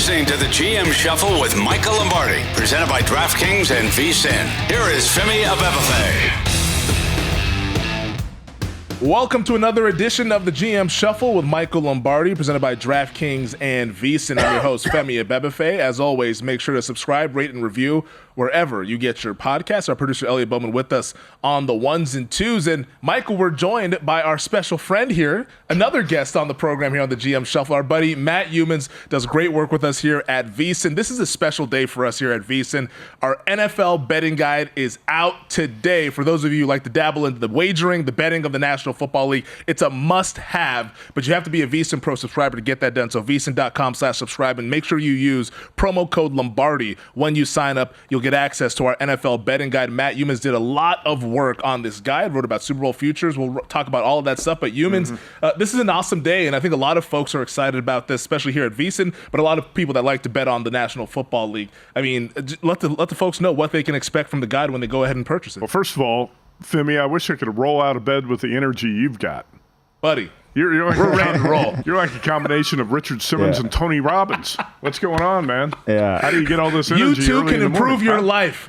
listening to the GM Shuffle with Michael Lombardi, presented by DraftKings and VSiN. Here is Femi Abebefe. Welcome to another edition of the GM Shuffle with Michael Lombardi, presented by DraftKings and VSiN. I'm your host, Femi Abebefe. As always, make sure to subscribe, rate, and review wherever you get your podcasts. Our producer, Elliot Bowman, with us on the ones and twos. And, Michael, we're joined by our special friend here, another guest on the program here on the GM Shuffle. Our buddy, Matt Youmans, does great work with us here at VSiN. This is a special day for us here at VSiN. Our NFL betting guide is out today. For those of you who like to dabble into the wagering, the betting of the National Football League, it's a must-have, but you have to be a VSiN Pro subscriber to get that done. So VSiN.com/subscribe, and make sure you use promo code Lombardi when you sign up. You'll get access to our NFL betting guide. Matt Youmans did a lot of work on this guide, wrote about Super Bowl futures. We'll talk about all of that stuff, but Youmans, this is an awesome day, and I think a lot of folks are excited about this, especially here at VSiN, but a lot of people that like to bet on the National Football League. I mean, let the folks know what they can expect from the guide when they go ahead and purchase it. Well, first of all, Femi, I wish I could roll out of bed with the energy you've got. Buddy. You're like, we're ready to roll. You're like a combination of Richard Simmons and Tony Robbins. What's going on, man? Yeah. How do you get all this energy? You too can improve your huh? life.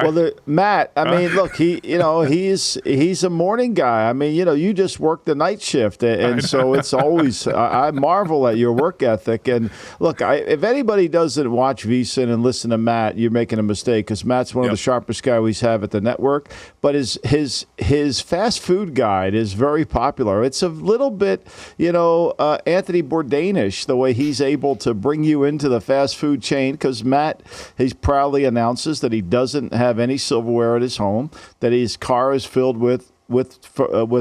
Well, Matt, I mean, look, he's a morning guy. I mean, you just work the night shift, and so it's always I marvel at your work ethic. And look, if anybody doesn't watch VSiN and listen to Matt, you're making a mistake, because Matt's one of the sharpest guys we have at the network. But his fast food guide is very popular. It's a little bit, Anthony Bourdain-ish, the way he's able to bring you into the fast food chain, because Matt, he proudly announces that he doesn't have any silverware at his home, that his car is filled with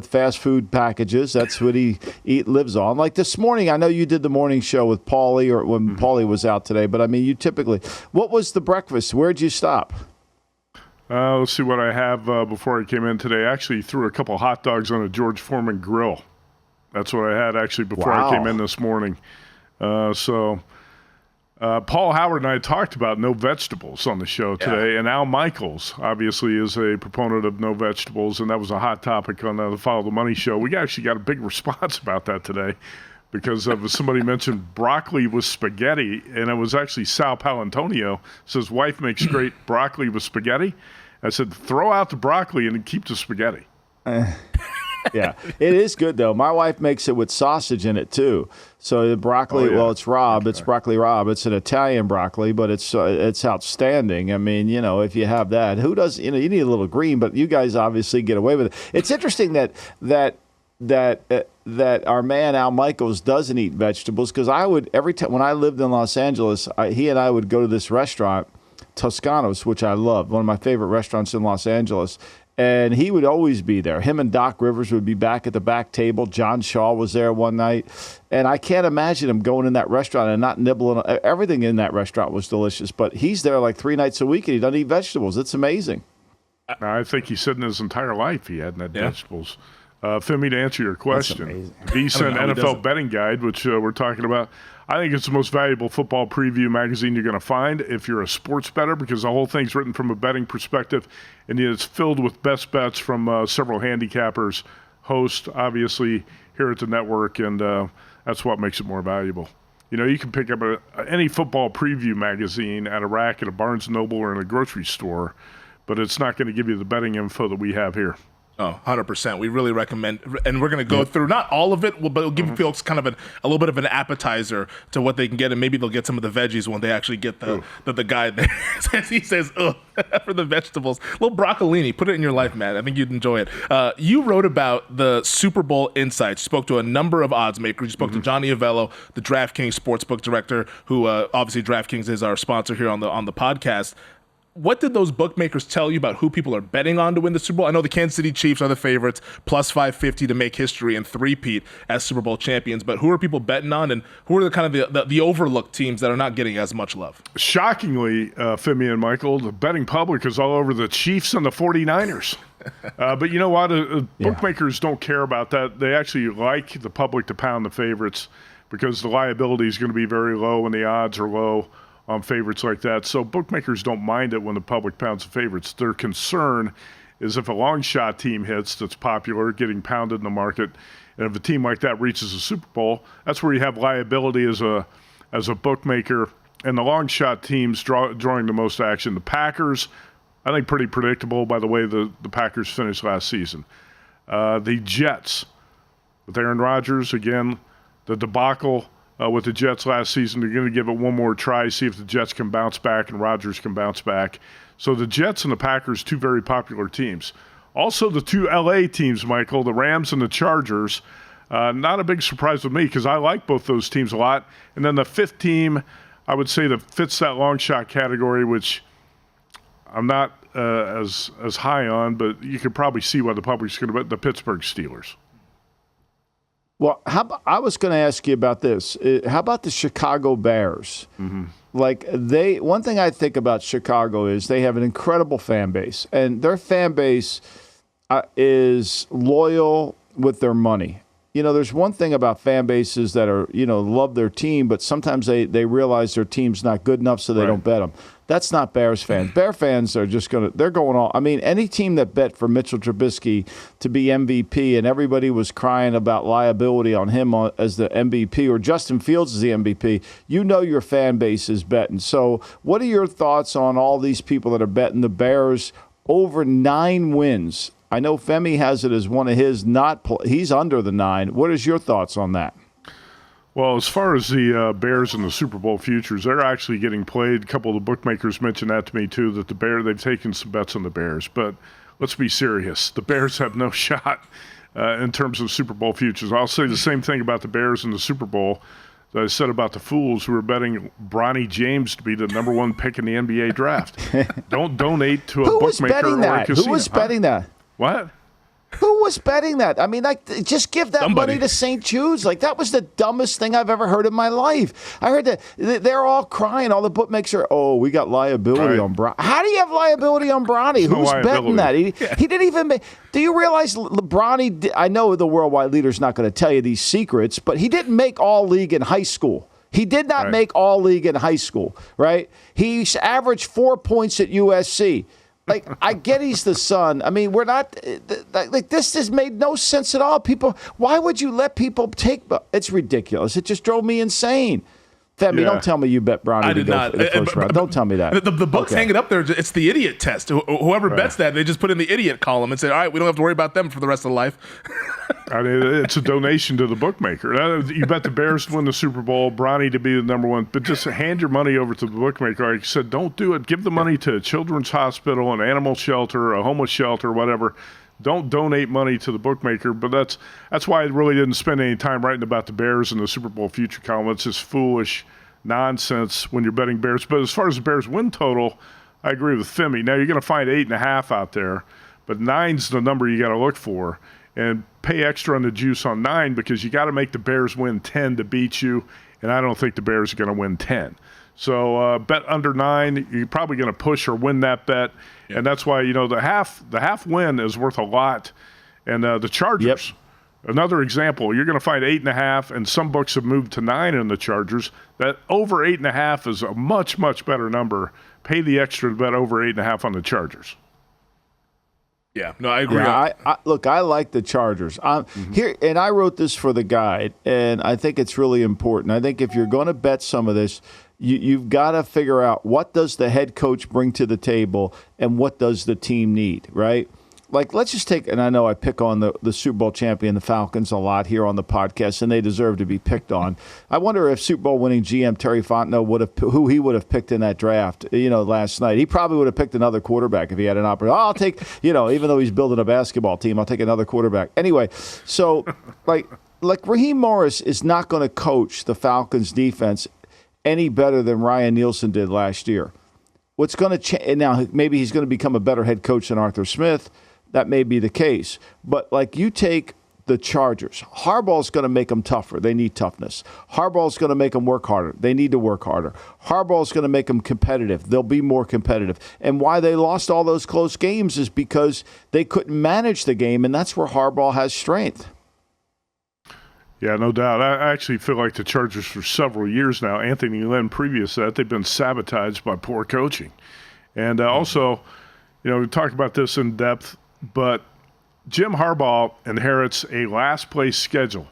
fast food packages. That's what he lives on. Like this morning, I know you did the morning show with Paulie, or when Paulie was out today, but I mean, you typically, what was the breakfast? Where'd you stop? Let's see what I have before I came in today. I actually threw a couple hot dogs on a George Foreman grill. That's what I had actually before I came in this morning. Paul Howard and I talked about no vegetables on the show today, and Al Michaels obviously is a proponent of no vegetables, and that was a hot topic on the Follow the Money show. We actually got a big response about that today, because somebody mentioned broccoli with spaghetti, and it was actually Sal Palantonio. Says wife makes great broccoli with spaghetti. I said, throw out the broccoli and keep the spaghetti. Yeah, it is good, though. My wife makes it with sausage in it, too. So the broccoli, well, it's Rob. Okay. It's broccoli Rob. It's an Italian broccoli, but it's outstanding. I mean, if you have that, who does, you need a little green, but you guys obviously get away with it. It's interesting that our man Al Michaels doesn't eat vegetables, because I would, every time when I lived in Los Angeles, he and I would go to this restaurant, Toscano's, which I love, one of my favorite restaurants in Los Angeles. And he would always be there. Him and Doc Rivers would be back at the back table. John Shaw was there one night. And I can't imagine him going in that restaurant and not nibbling. Everything in that restaurant was delicious. But he's there like 3 nights a week, and he doesn't eat vegetables. It's amazing. I think he said in his entire life he hadn't had vegetables. Femi, to answer your question, VSiN NFL Betting Guide, which we're talking about, I think it's the most valuable football preview magazine you're going to find if you're a sports bettor, because the whole thing's written from a betting perspective, and it's filled with best bets from several handicappers, hosts, obviously, here at the network, and that's what makes it more valuable. You can pick up any football preview magazine at a rack at a Barnes & Noble or in a grocery store, but it's not going to give you the betting info that we have here. Oh, 100%. We really recommend, and we're going to go through not all of it, but it'll give folks kind of a little bit of an appetizer to what they can get, and maybe they'll get some of the veggies when they actually get the guide there. He says, for the vegetables. A little broccolini. Put it in your life, Matt. I think you'd enjoy it. You wrote about the Super Bowl insights. You spoke to a number of odds makers. You spoke to Johnny Avello, the DraftKings sportsbook director, who obviously DraftKings is our sponsor here on the podcast. What did those bookmakers tell you about who people are betting on to win the Super Bowl? I know the Kansas City Chiefs are the favorites, plus 550 to make history and three-peat as Super Bowl champions. But who are people betting on, and who are the kind of the overlooked teams that are not getting as much love? Shockingly, Femi and Michael, the betting public is all over the Chiefs and the 49ers. But you know what? Bookmakers don't care about that. They actually like the public to pound the favorites, because the liability is going to be very low and the odds are low on favorites like that. So bookmakers don't mind it when the public pounds the favorites. Their concern is if a long shot team hits that's popular, getting pounded in the market, and if a team like that reaches the Super Bowl, that's where you have liability as a bookmaker, and the long shot teams drawing the most action. The Packers, I think pretty predictable by the way the Packers finished last season. The Jets, with Aaron Rodgers, again, the debacle with the Jets last season, they're going to give it one more try, see if the Jets can bounce back and Rodgers can bounce back. So the Jets and the Packers, two very popular teams. Also the two LA teams, Michael, the Rams and the Chargers. Not a big surprise with me because I like both those teams a lot. And then the fifth team, I would say that fits that long shot category, which I'm not as high on, but you could probably see why the public's going to bet, the Pittsburgh Steelers. Well, I was going to ask you about this. How about the Chicago Bears? Mm-hmm. Like one thing I think about Chicago is they have an incredible fan base, and their fan base is loyal with their money. You know, there's one thing about fan bases that are, love their team, but sometimes they realize their team's not good enough, so they don't bet them. That's not Bears fans. Bear fans are just they're going all. I mean, any team that bet for Mitchell Trubisky to be MVP and everybody was crying about liability on him as the MVP or Justin Fields as the MVP, your fan base is betting. So what are your thoughts on all these people that are betting the Bears over 9 wins? I know Femi has it as one of his he's under the 9. What is your thoughts on that? Well, as far as the Bears and the Super Bowl futures, they're actually getting played. A couple of the bookmakers mentioned that to me, too, that they've taken some bets on the Bears. But let's be serious. The Bears have no shot in terms of Super Bowl futures. I'll say the same thing about the Bears and the Super Bowl that I said about the fools who are betting Bronny James to be the number 1 pick in the NBA draft. Don't donate to a bookmaker or a casino. Who was betting that? What? Who was betting that? I mean, just give that money to St. Jude's. Like, that was the dumbest thing I've ever heard in my life. I heard that they're all crying. All the bookmakers are, we got liability on Bronny. How do you have liability on Bronny? Who's betting that? He didn't even do you realize Bronny, I know the worldwide leader's not going to tell you these secrets, but he didn't make all-league in high school. He did not make all-league in high school, right? He averaged 4 points at USC. Like, I get he's the son. I mean, we're not like this has made no sense at all. People, why would you let people take? It's ridiculous. It just drove me insane. Femi, don't tell me you bet Bronny to go for the first round. Don't tell me that. The book's hanging up there. It's the idiot test. Whoever bets that, they just put in the idiot column and say, all right, we don't have to worry about them for the rest of life. I mean, it's a donation to the bookmaker. You bet the Bears to win the Super Bowl, Bronny to be the number 1, but just hand your money over to the bookmaker. Like you said, don't do it. Give the money to a children's hospital, an animal shelter, a homeless shelter, whatever. Don't donate money to the bookmaker. But that's why I really didn't spend any time writing about the Bears and the Super Bowl future column. It's just foolish nonsense when you're betting Bears. But as far as the Bears win total, I agree with Femi. Now, you're going to find 8.5 out there, but 9's the number you got to look for. And pay extra on the juice on 9 because you got to make the Bears win 10 to beat you, and I don't think the Bears are going to win 10. So bet under 9. You're probably going to push or win that bet, and that's why the half win is worth a lot. And the Chargers, another example, you're going to find 8.5, and some books have moved to 9 in the Chargers. That over 8.5 is a much, much better number. Pay the extra to bet over 8.5 on the Chargers. Yeah, no, I agree. Yeah, I like the Chargers. Here, and I wrote this for the guide, and I think it's really important. I think if you're going to bet some of this, you've got to figure out what does the head coach bring to the table and what does the team need, right? Like, let's just take, and I know I pick on the Super Bowl champion, the Falcons, a lot here on the podcast, and they deserve to be picked on. I wonder if Super Bowl winning GM Terry Fontenot who he would have picked in that draft, last night. He probably would have picked another quarterback if he had an opportunity. I'll take, even though he's building a basketball team, I'll take another quarterback. Anyway, so, like Raheem Morris is not going to coach the Falcons defense any better than Ryan Nielsen did last year. What's going to change, now maybe he's going to become a better head coach than Arthur Smith. That may be the case. But, you take the Chargers. Harbaugh's going to make them tougher. They need toughness. Harbaugh's going to make them work harder. They need to work harder. Harbaugh's going to make them competitive. They'll be more competitive. And why they lost all those close games is because they couldn't manage the game, and that's where Harbaugh has strength. Yeah, no doubt. I actually feel like the Chargers for several years now, Anthony Lynn previous to that, they've been sabotaged by poor coaching. And also, we talked about this in depth but Jim Harbaugh inherits a last-place schedule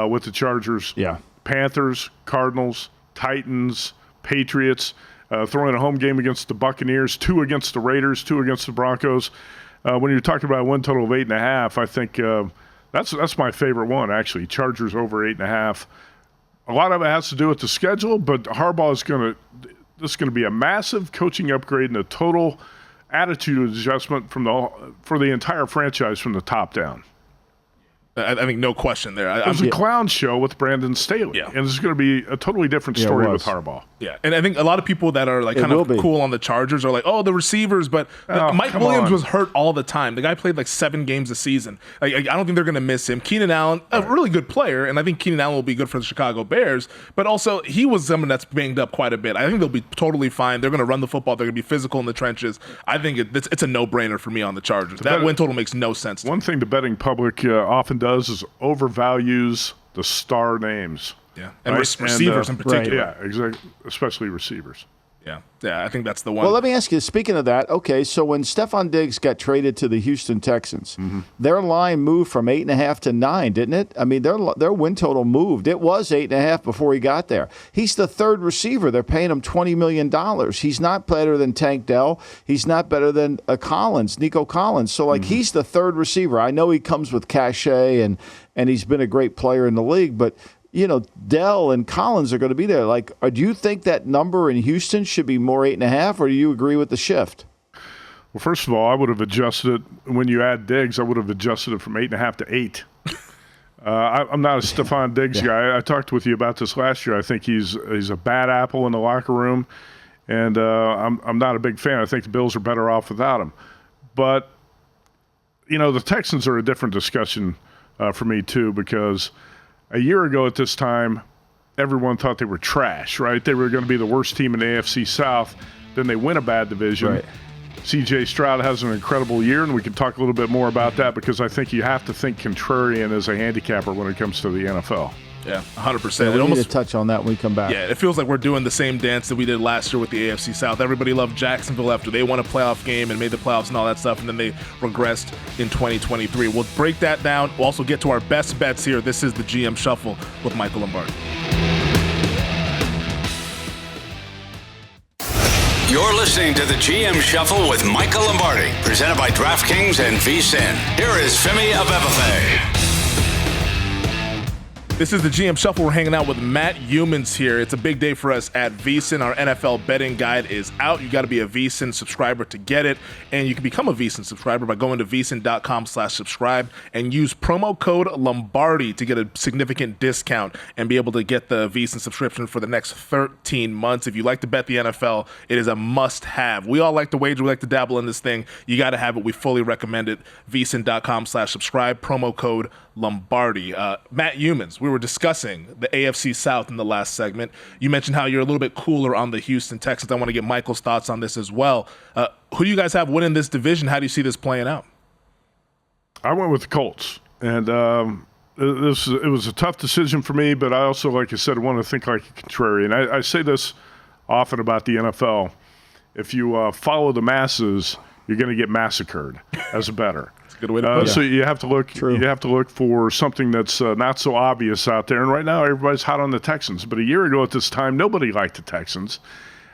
with the Chargers. Yeah. Panthers, Cardinals, Titans, Patriots, throwing a home game against the Buccaneers, 2 against the Raiders, 2 against the Broncos. When you're talking about a win total of 8.5, I think that's my favorite one, actually. Chargers over 8.5. A lot of it has to do with the schedule, but Harbaugh is this is going to be a massive coaching upgrade and a total attitude adjustment for the entire franchise from the top down. I think no question there. It was a clown show with Brandon Staley, and this is going to be a totally different story with Harbaugh. Yeah, and I think a lot of people that are like kind of cool on the Chargers are like, oh, the receivers, but Mike Williams was hurt all the time. The guy played like 7 games a season. Like, I don't think they're going to miss him. Keenan Allen, a really good player, and I think Keenan Allen will be good for the Chicago Bears, but also he was someone that's banged up quite a bit. I think they'll be totally fine. They're going to run the football. They're going to be physical in the trenches. I think it's a no-brainer for me on the Chargers. That win total makes no sense. One thing the betting public often does is overvalues the star names. Yeah, and receivers in particular. Yeah, exactly, especially receivers. Yeah, I think that's the one. Well, let me ask you, speaking of that, okay, so when Stephon Diggs got traded to the Houston Texans, their line moved from 8.5 to 9, didn't it? I mean, their win total moved. It was 8.5 before he got there. He's the third receiver. They're paying him $20 million. He's not better than Tank Dell. He's not better than Nico Collins. So, he's the third receiver. I know he comes with cachet, and he's been a great player in the league, but Dell and Collins are going to be there. Do you think that number in Houston should be more 8.5, or do you agree with the shift? Well, first of all, I would have adjusted it. When you add Diggs, I would have adjusted it from 8.5 to 8. I'm not a Stephon Diggs guy. I talked with you about this last year. I think he's a bad apple in the locker room, and I'm not a big fan. I think the Bills are better off without him. But, the Texans are a different discussion for me, too, because a year ago at this time, everyone thought they were trash, right? They were going to be the worst team in the AFC South. Then they win a bad division. Right. C.J. Stroud has an incredible year, and we can talk a little bit more about that because I think you have to think contrarian as a handicapper when it comes to the NFL. Yeah, 100%. We need to touch on that when we come back. Yeah, it feels like we're doing the same dance that we did last year with the AFC South. Everybody loved Jacksonville after they won a playoff game and made the playoffs and all that stuff, and then they regressed in 2023. We'll break that down. We'll also get to our best bets here. This is the GM Shuffle with Michael Lombardi. You're listening to the GM Shuffle with Michael Lombardi, presented by DraftKings and VSiN. Here is Femi Abebefe. This is the GM Shuffle. We're hanging out with Matt Youmans here. It's a big day for us at VSiN. Our NFL betting guide is out. You got to be a VSiN subscriber to get it. And you can become a VSiN subscriber by going to vsin.com/subscribe and use promo code Lombardi to get a significant discount and be able to get the VSiN subscription for the next 13 months. If you like to bet the NFL, it is a must-have. We all like to wager. We like to dabble in this thing. You got to have it. We fully recommend it. vsin.com/subscribe, promo code Lombardi. Matt Youmans, we were discussing the AFC South in the last segment. You mentioned how you're a little bit cooler on the Houston Texans. I want to get Michael's thoughts on this as well. Who do you guys have winning this division? How do you see this playing out? I went with the Colts, and it was a tough decision for me, but I also, like I said, I want to think like a contrarian. I say this often about the NFL. If you follow the masses, you're going to get massacred as a bettor. Good way to put it. So you have to look. True. You have to look for something that's not so obvious out there. And right now, everybody's hot on the Texans. But a year ago at this time, nobody liked the Texans.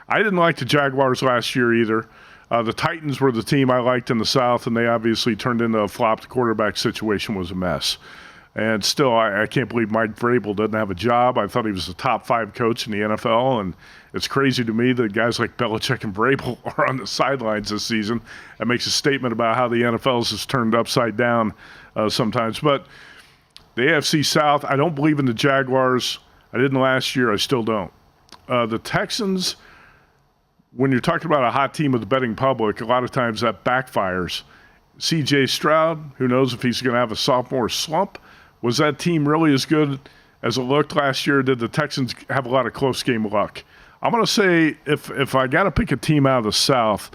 I didn't like the Jaguars last year either. The Titans were the team I liked in the South, and they obviously turned into a flop. The quarterback situation was a mess. And still, I can't believe Mike Vrabel doesn't have a job. I thought he was a top 5 coach in the NFL, and it's crazy to me that guys like Belichick and Vrabel are on the sidelines this season. That makes a statement about how the NFL has turned upside down sometimes. But the AFC South, I don't believe in the Jaguars. I didn't last year. I still don't. The Texans, when you're talking about a hot team of the betting public, a lot of times that backfires. C.J. Stroud, who knows if he's going to have a sophomore slump? Was that team really as good as it looked last year? Did the Texans have a lot of close game luck? I'm going to say if I got to pick a team out of the South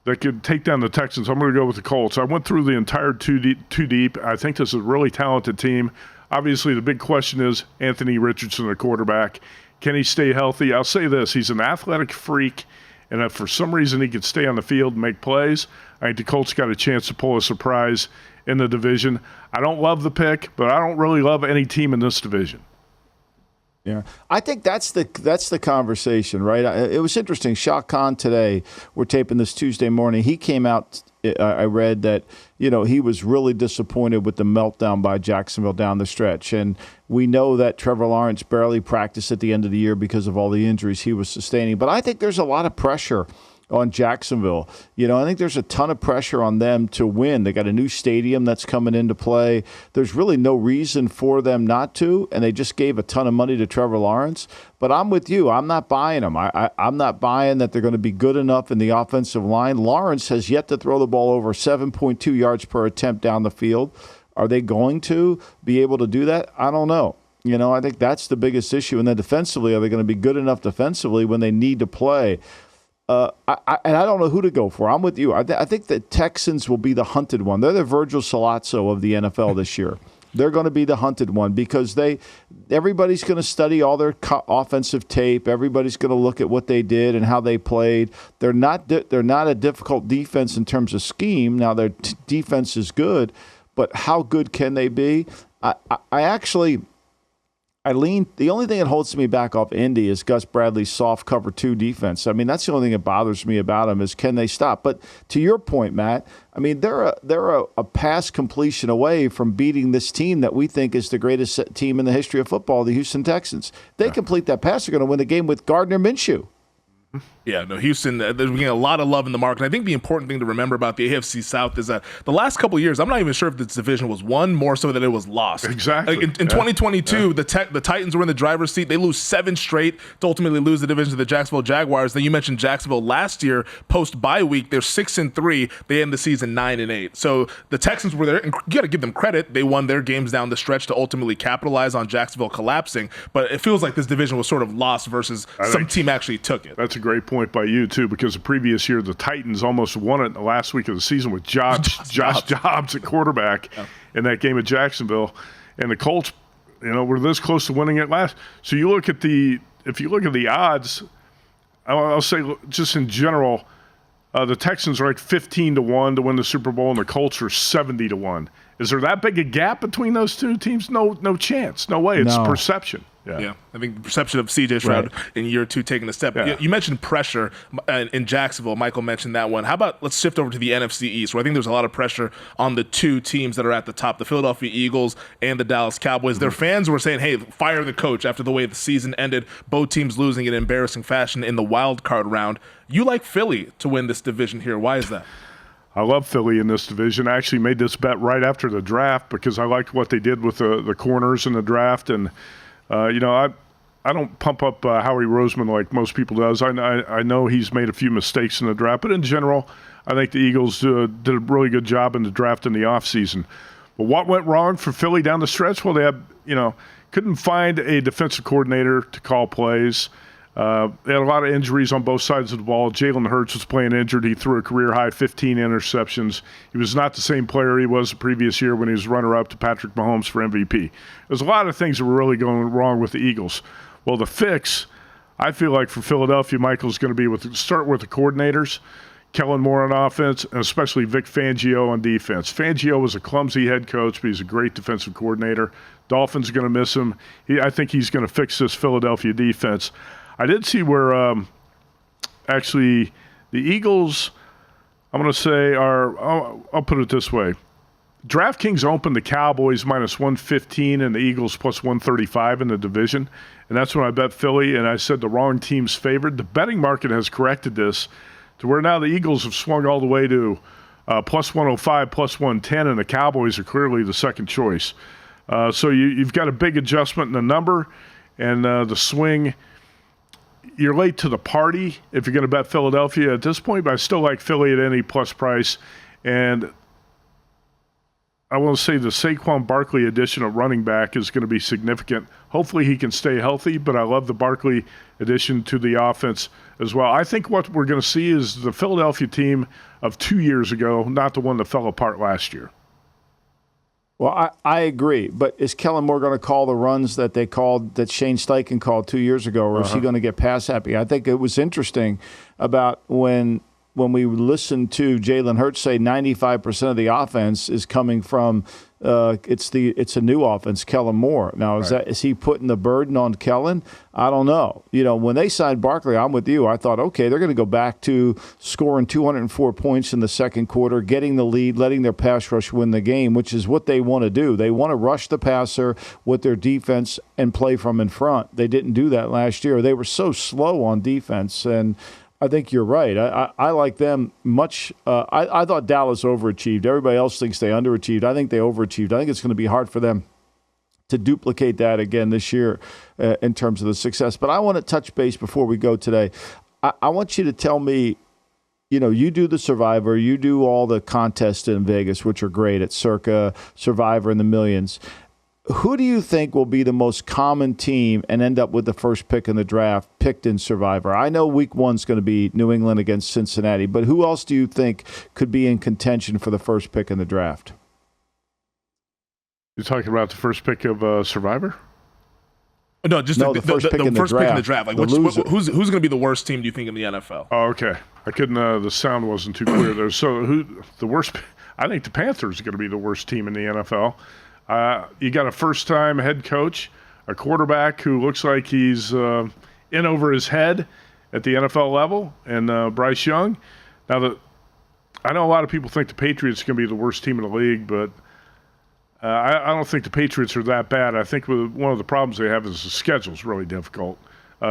that could take down the Texans, I'm going to go with the Colts. I went through the entire two deep. I think this is a really talented team. Obviously, the big question is Anthony Richardson, the quarterback. Can he stay healthy? I'll say this. He's an athletic freak, And if for some reason he could stay on the field and make plays, I think the Colts got a chance to pull a surprise in the division. I don't love the pick, but I don't really love any team in this division. Yeah, I think that's the conversation, right? It was interesting. Shaq Khan today, we're taping this Tuesday morning. He came out. I read that he was really disappointed with the meltdown by Jacksonville down the stretch, and we know that Trevor Lawrence barely practiced at the end of the year because of all the injuries he was sustaining. But I think there's a lot of pressure on Jacksonville. I think there's a ton of pressure on them to win. They got a new stadium that's coming into play. There's really no reason for them not to, and they just gave a ton of money to Trevor Lawrence. But I'm with you. I'm not buying them. I'm not buying that they're going to be good enough in the offensive line. Lawrence has yet to throw the ball over 7.2 yards per attempt down the field. Are they going to be able to do that? I don't know. I think that's the biggest issue. And then defensively, are they going to be good enough defensively when they need to play? And I don't know who to go for. I'm with you. I think the Texans will be the hunted one. They're the Virgil Sollozzo of the NFL this year. They're going to be the hunted one because everybody's going to study all their offensive tape. Everybody's going to look at what they did and how they played. They're not a difficult defense in terms of scheme. Now their defense is good, but how good can they be? The only thing that holds me back off Indy is Gus Bradley's soft cover 2 defense. I mean, that's the only thing that bothers me about them is can they stop? But to your point, Matt, I mean, they're a pass completion away from beating this team that we think is the greatest team in the history of football, the Houston Texans. They complete that pass, they're going to win the game with Gardner Minshew. Yeah, no, Houston, they're getting a lot of love in the market. I think the important thing to remember about the AFC South is that the last couple of years, I'm not even sure if this division was won more so than it was lost. Exactly. Like in 2022, the Titans were in the driver's seat. They lose 7 straight to ultimately lose the division to the Jacksonville Jaguars. Then you mentioned Jacksonville last year, post-bye week, they're 6-3. They end the season 9-8. So the Texans were there, and you got to give them credit. They won their games down the stretch to ultimately capitalize on Jacksonville collapsing. But it feels like this division was sort of lost versus some team actually took it. That's a great point by you, too, because the previous year, the Titans almost won it in the last week of the season with Josh Dobbs at quarterback in that game at Jacksonville. And the Colts, were this close to winning it last. So if you look at the odds, I'll say just in general, the Texans are like 15-1 to win the Super Bowl, and the Colts are 70-1. Is there that big a gap between those two teams? No chance. No way. It's perception. Yeah, I think the perception of C.J. Stroud in year 2 taking a step. Yeah. You mentioned pressure in Jacksonville. Michael mentioned that one. How about let's shift over to the NFC East, where I think there's a lot of pressure on the 2 teams that are at the top, the Philadelphia Eagles and the Dallas Cowboys. Mm-hmm. Their fans were saying, hey, fire the coach after the way the season ended, both teams losing in embarrassing fashion in the wild card round. You like Philly to win this division here. Why is that? I love Philly in this division. I actually made this bet right after the draft because I liked what they did with the corners in the draft. And I don't pump up Howie Roseman like most people does. I know he's made a few mistakes in the draft, but in general, I think the Eagles did a really good job in the draft in the offseason. But what went wrong for Philly down the stretch? Well, they couldn't find a defensive coordinator to call plays. They had a lot of injuries on both sides of the ball. Jalen Hurts was playing injured. He threw a career-high 15 interceptions. He was not the same player he was the previous year when he was runner-up to Patrick Mahomes for MVP. There's a lot of things that were really going wrong with the Eagles. Well, the fix, I feel like for Philadelphia, Michael, is going to be start with the coordinators, Kellen Moore on offense, and especially Vic Fangio on defense. Fangio was a clumsy head coach, but he's a great defensive coordinator. Dolphins are going to miss him. I think he's going to fix this Philadelphia defense. I did see where actually the Eagles, I'm going to say, I'll put it this way. DraftKings opened the Cowboys minus 115 and the Eagles plus 135 in the division. And that's when I bet Philly, and I said the wrong team's favored. The betting market has corrected this to where now the Eagles have swung all the way to plus 105, plus 110, and the Cowboys are clearly the second choice. So you've got a big adjustment in the number and the swing. You're late to the party if you're going to bet Philadelphia at this point, but I still like Philly at any plus price. And I want to say the Saquon Barkley addition of running back is going to be significant. Hopefully he can stay healthy, but I love the Barkley addition to the offense as well. I think what we're going to see is the Philadelphia team of 2 years ago, not the one that fell apart last year. Well, I agree, but is Kellen Moore going to call the runs that Shane Steichen called 2 years ago, or is he going to get pass happy? I think it was interesting about when we listened to Jalen Hurts say 95% of the offense is coming from it's a new offense, Kellen Moore. Now, is he putting the burden on Kellen? I don't know. When they signed Barkley, I'm with you. I thought, okay, they're going to go back to scoring 204 points in the second quarter, getting the lead, letting their pass rush win the game, which is what they want to do. They want to rush the passer with their defense and play from in front. They didn't do that last year. They were so slow on defense, and I think you're right. I like them much. I thought Dallas overachieved. Everybody else thinks they underachieved. I think they overachieved. I think it's going to be hard for them to duplicate that again this year in terms of the success. But I want to touch base before we go today. I want you to tell me, you do the Survivor, you do all the contests in Vegas, which are great at Circa, Survivor, and the Millions. Who do you think will be the most common team and end up with the first pick in the draft picked in Survivor? I know week one's going to be New England against Cincinnati, but who else do you think could be in contention for the first pick in the draft? You're talking about the first pick of Survivor? No, just the first pick in the draft. Like, who's going to be the worst team, do you think, in the NFL? Oh, okay. I couldn't. The sound wasn't too clear there. So, the worst? I think the Panthers are going to be the worst team in the NFL. You got a first-time head coach, a quarterback who looks like he's in over his head at the NFL level, and Bryce Young. Now, I know a lot of people think the Patriots are going to be the worst team in the league, but I don't think the Patriots are that bad. I think one of the problems they have is the schedule's really difficult.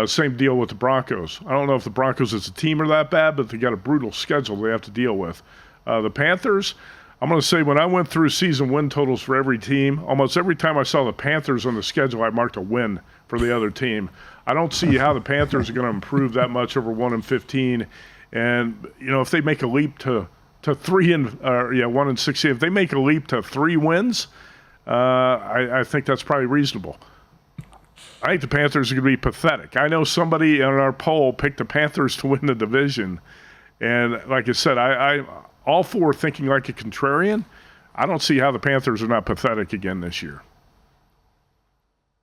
Same deal with the Broncos. I don't know if the Broncos as a team are that bad, but they got a brutal schedule they have to deal with. The Panthers, I'm going to say when I went through season win totals for every team, almost every time I saw the Panthers on the schedule, I marked a win for the other team. I don't see how the Panthers are going to improve that much over 1-15. And, if they make a leap to 1-16, if they make a leap to 3 wins, I think that's probably reasonable. I think the Panthers are going to be pathetic. I know somebody in our poll picked the Panthers to win the division. And like I said, I all for thinking like a contrarian. I don't see how the Panthers are not pathetic again this year.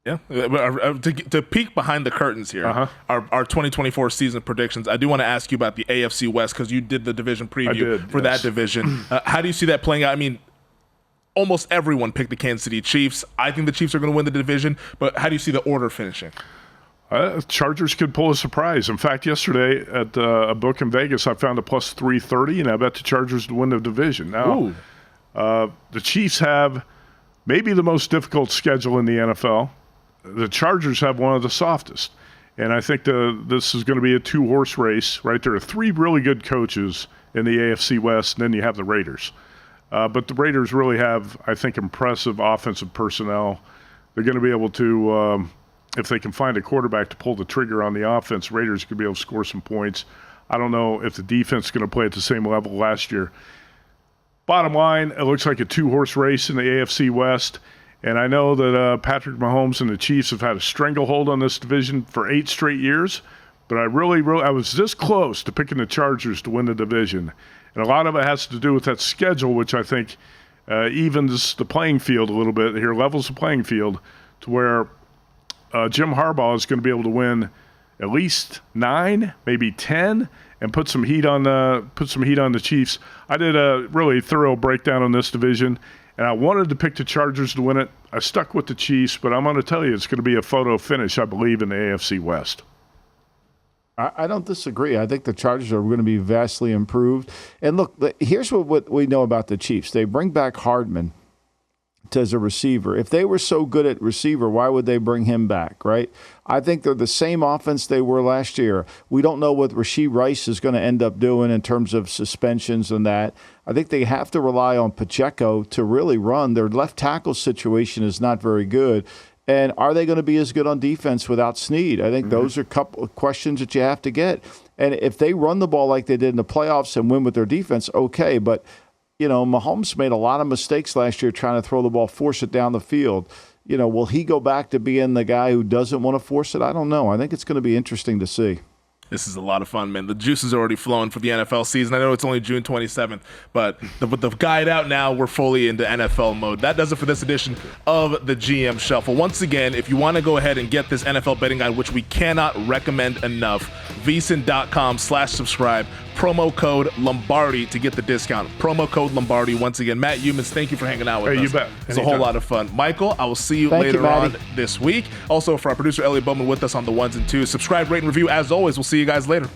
Yeah, to peek behind the curtains here, our 2024 season predictions, I do want to ask you about the AFC West because you did the division preview for that division. How do you see that playing out? I mean, almost everyone picked the Kansas City Chiefs. I think the Chiefs are going to win the division, but how do you see the order finishing? Chargers could pull a surprise. In fact, yesterday at a book in Vegas, I found a plus 330, and I bet the Chargers to win the division. Now, the Chiefs have maybe the most difficult schedule in the NFL. The Chargers have one of the softest. And I think this is going to be a 2-horse race, right? There are 3 really good coaches in the AFC West, and then you have the Raiders. But the Raiders really have, I think, impressive offensive personnel. They're going to be able to, if they can find a quarterback to pull the trigger on the offense, Raiders could be able to score some points. I don't know if the defense is going to play at the same level last year. Bottom line, it looks like a 2-horse race in the AFC West. And I know that Patrick Mahomes and the Chiefs have had a stranglehold on this division for 8 straight years. But I was this close to picking the Chargers to win the division. And a lot of it has to do with that schedule, which I think evens the playing field a little bit here, levels the playing field to where Jim Harbaugh is going to be able to win at least 9, maybe 10, and put some heat on the Chiefs. I did a really thorough breakdown on this division, and I wanted to pick the Chargers to win it. I stuck with the Chiefs, but I'm going to tell you it's going to be a photo finish, I believe, in the AFC West. I don't disagree. I think the Chargers are going to be vastly improved. And look, here's what we know about the Chiefs. They bring back Hardman as a receiver. If they were so good at receiver, why would they bring him back, right? I think they're the same offense they were last year. We don't know what Rashee Rice is going to end up doing in terms of suspensions and that. I think they have to rely on Pacheco to really run. Their left tackle situation is not very good. And are they going to be as good on defense without Snead? I think those are a couple of questions that you have to get. And if they run the ball like they did in the playoffs and win with their defense, okay. But, Mahomes made a lot of mistakes last year trying to throw the ball, force it down the field. Will he go back to being the guy who doesn't want to force it? I don't know. I think it's going to be interesting to see. This is a lot of fun, man. The juice is already flowing for the NFL season. I know it's only June 27th, but with the guide out now, we're fully into NFL mode. That does it for this edition of the GM Shuffle. Once again, if you want to go ahead and get this NFL betting guide, which we cannot recommend enough, vsin.com/subscribe, promo code Lombardi to get the discount. Promo code Lombardi. Once again, Matt Youmans, thank you for hanging out with us. You bet. It's a whole lot of fun. Michael, I will see you later on this week. Also, for our producer, Elliot Bowman, with us on the ones and twos. Subscribe, rate, and review. As always, we'll see you guys later.